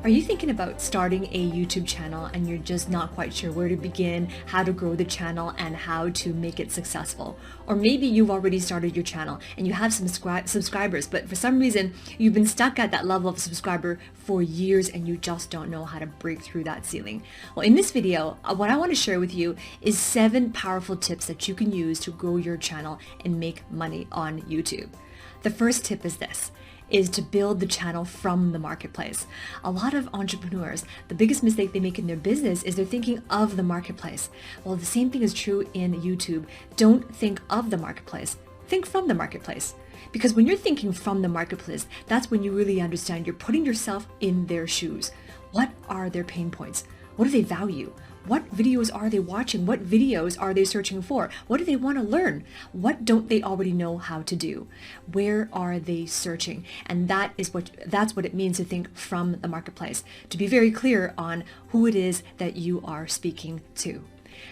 Are you thinking about starting a YouTube channel and you're just not quite sure where to begin, how to grow the channel, and how to make it successful? Or maybe you've already started your channel and you have some subscribers, but for some reason you've been stuck at that level of subscriber for years and you just don't know how to break through that ceiling. Well, in this video, what I want to share with you is 7 powerful tips that you can use to grow your channel and make money on YouTube. The first tip is to build the channel from the marketplace. A lot of entrepreneurs, the biggest mistake they make in their business is they're thinking of the marketplace. Well, the same thing is true in YouTube. Don't think of the marketplace. Think from the marketplace. Because when you're thinking from the marketplace, that's when you really understand you're putting yourself in their shoes. What are their pain points? What do they value? What videos are they watching? What videos are they searching for? What do they want to learn? What don't they already know how to do? Where are they searching? And that's what it means to think from the marketplace, to be very clear on who it is that you are speaking to.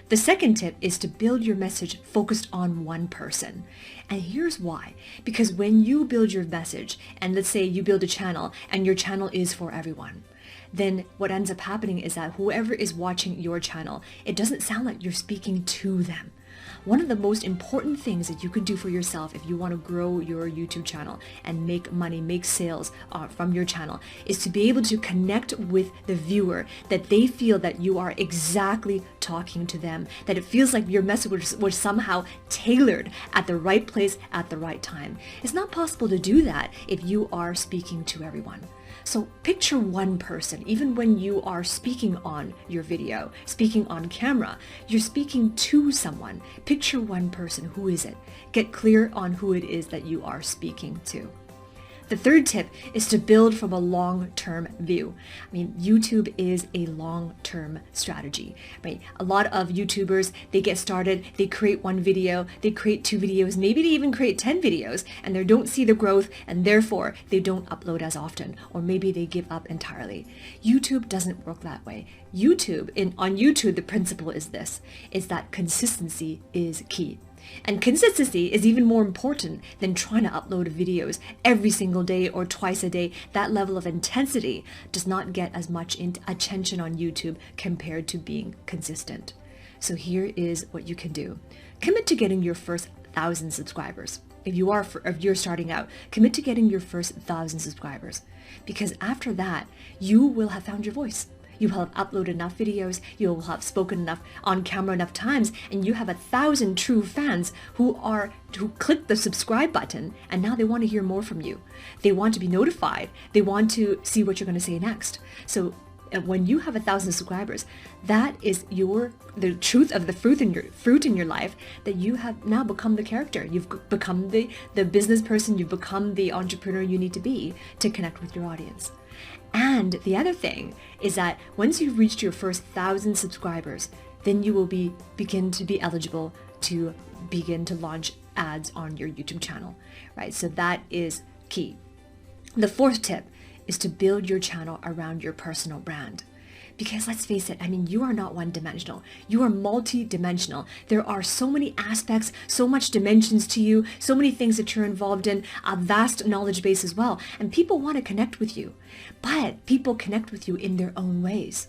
The second tip is to build your message focused on one person. And here's why. Because when you build your message, and let's say you build a channel and your channel is for everyone, then what ends up happening is that whoever is watching your channel, it doesn't sound like you're speaking to them. One of the most important things that you can do for yourself if you want to grow your YouTube channel and make money, make sales from your channel, is to be able to connect with the viewer, that they feel that you are exactly talking to them, that it feels like your message was somehow tailored at the right place at the right time. It's not possible to do that if you are speaking to everyone. So picture one person. Even when you are speaking on your video, speaking on camera, you're speaking to someone. Picture one person. Who is it? Get clear on who it is that you are speaking to. The third tip is to build from a long-term view. I mean, YouTube is a long-term strategy, right? A lot of YouTubers, they get started, they create one video, they create 2 videos, maybe they even create 10 videos, and they don't see the growth, and therefore they don't upload as often, or maybe they give up entirely. YouTube doesn't work that way. On YouTube, the principle is this, is that consistency is key. And consistency is even more important than trying to upload videos every single day or twice a day. That level of intensity does not get as much attention on YouTube compared to being consistent. So here is what you can do. Commit to getting your first 1,000 subscribers. If you're starting out, commit to getting your first 1,000 subscribers. Because after that, you will have found your voice. You will have uploaded enough videos, you will have spoken enough on camera enough times, and you have 1,000 true fans who click the subscribe button, and now they want to hear more from you. They want to be notified. They want to see what you're going to say next. So when you have 1,000 subscribers, that is the truth of the fruit in your life, that you have now become the character. You've become the business person. You've become the entrepreneur you need to be to connect with your audience. And the other thing is that once you've reached your first 1,000 subscribers, then you will begin to be eligible to begin to launch ads on your YouTube channel, right? So that is key. The fourth tip is to build your channel around your personal brand. Because let's face it, I mean, you are not one-dimensional. You are multi-dimensional. There are so many aspects, so much dimensions to you, so many things that you're involved in, a vast knowledge base as well. And people want to connect with you, but people connect with you in their own ways,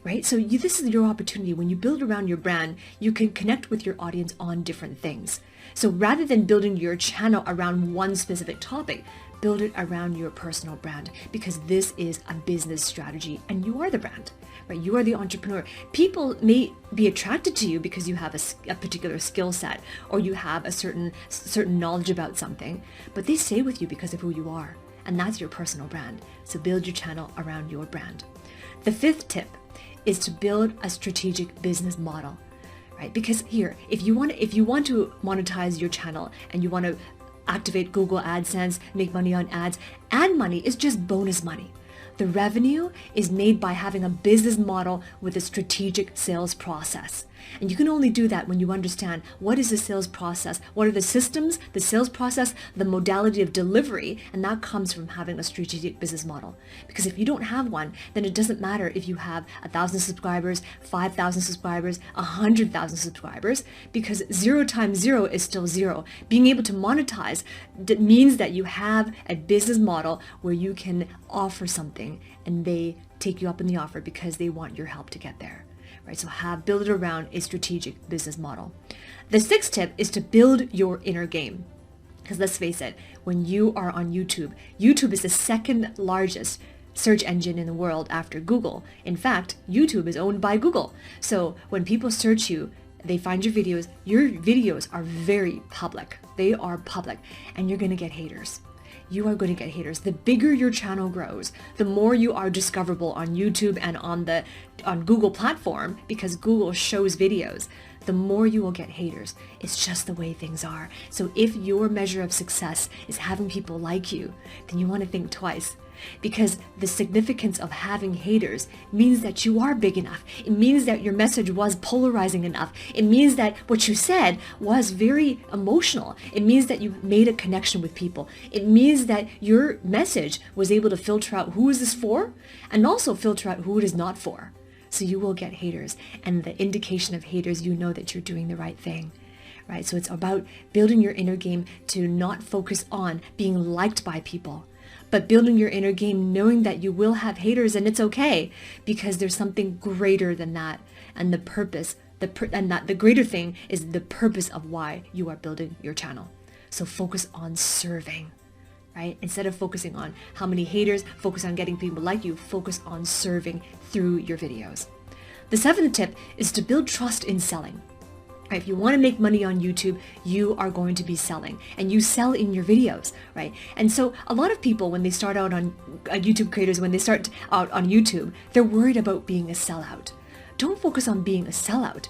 right? So this is your opportunity. When you build around your brand, you can connect with your audience on different things. So rather than building your channel around one specific topic, build it around your personal brand, because this is a business strategy and you are the brand, right? You are the entrepreneur. People may be attracted to you because you have a particular skill set or you have a certain knowledge about something, but they stay with you because of who you are, and that's your personal brand. So build your channel around your brand. The fifth tip is to build a strategic business model, right? Because here, if you want to monetize your channel and you want to activate Google AdSense, make money on ads, ad money is just bonus money. The revenue is made by having a business model with a strategic sales process. And you can only do that when you understand what is the sales process, what are the systems, the sales process, the modality of delivery, and that comes from having a strategic business model. Because if you don't have one, then it doesn't matter if you have 1,000 subscribers, 5,000 subscribers, 100,000 subscribers, because 0 times 0 is still 0. Being able to monetize means that you have a business model where you can offer something and they take you up in the offer because they want your help to get there. Right? So build it around a strategic business model. The 6th tip is to build your inner game. Because let's face it, when you are on YouTube, YouTube is the 2nd largest search engine in the world after Google. In fact, YouTube is owned by Google. So when people search you, they find your videos are very public. They are public, and you're going to get haters. You are going to get haters. The bigger your channel grows, the more you are discoverable on YouTube and on Google platform, because Google shows videos, the more you will get haters. It's just the way things are. So if your measure of success is having people like you, then you want to think twice. Because the significance of having haters means that you are big enough. It means that your message was polarizing enough. It means that what you said was very emotional. It means that you made a connection with people. It means that your message was able to filter out who is this for, and also filter out who it is not for. So you will get haters, and the indication of haters, you know that you're doing the right thing. Right? So it's about building your inner game to not focus on being liked by people, but building your inner game knowing that you will have haters, and it's okay, because there's something greater than that. And the purpose, the greater thing is the purpose of why you are building your channel. So focus on serving, right? Instead of focusing on how many haters, focus on getting people like you, focus on serving through your videos. The 7th tip is to build trust in selling. If you want to make money on YouTube, you are going to be selling, and you sell in your videos, right? And so a lot of people, when they start out on YouTube creators, when they start out on YouTube, they're worried about being a sellout. Don't focus on being a sellout.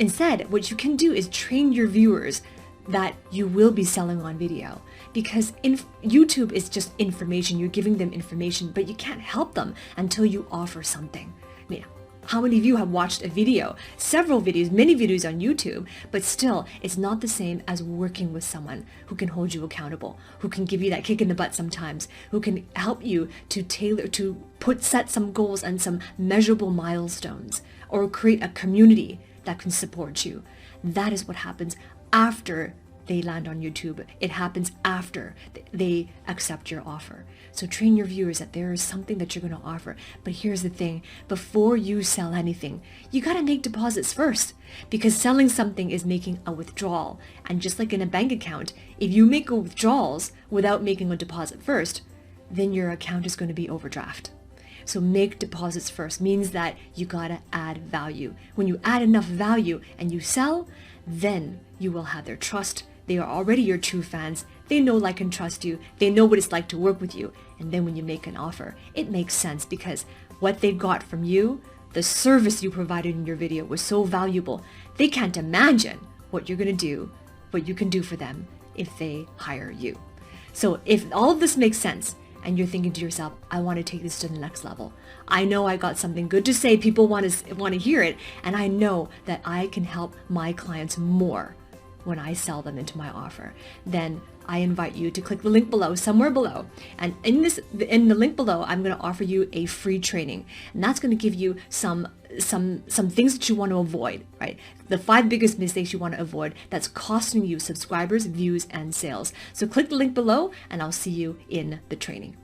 Instead, what you can do is train your viewers that you will be selling on video, because YouTube is just information. You're giving them information, but you can't help them until you offer something. How many of you have watched a video, several videos, many videos on YouTube, but still it's not the same as working with someone who can hold you accountable, who can give you that kick in the butt sometimes, who can help you to set some goals and some measurable milestones, or create a community that can support you. That is what happens after they land on YouTube. It happens after they accept your offer. So train your viewers that there is something that you're going to offer. But here's the thing, before you sell anything, you got to make deposits first, because selling something is making a withdrawal. And just like in a bank account, if you make withdrawals without making a deposit first, then your account is going to be overdraft. So make deposits first means that you got to add value. When you add enough value and you sell, then you will have their trust. They are already your true fans. They know, like, and trust you. They know what it's like to work with you. And then when you make an offer, it makes sense, because what they got from you, the service you provided in your video, was so valuable. They can't imagine what you're going to do, what you can do for them if they hire you. So if all of this makes sense, and you're thinking to yourself, I want to take this to the next level. I know I got something good to say. People want to hear it. And I know that I can help my clients more when I sell them into my offer. Then I invite you to click the link below, somewhere below. And in the link below, I'm going to offer you a free training. And that's going to give you some things that you want to avoid, right? The 5 biggest mistakes you want to avoid that's costing you subscribers, views, and sales. So click the link below, and I'll see you in the training.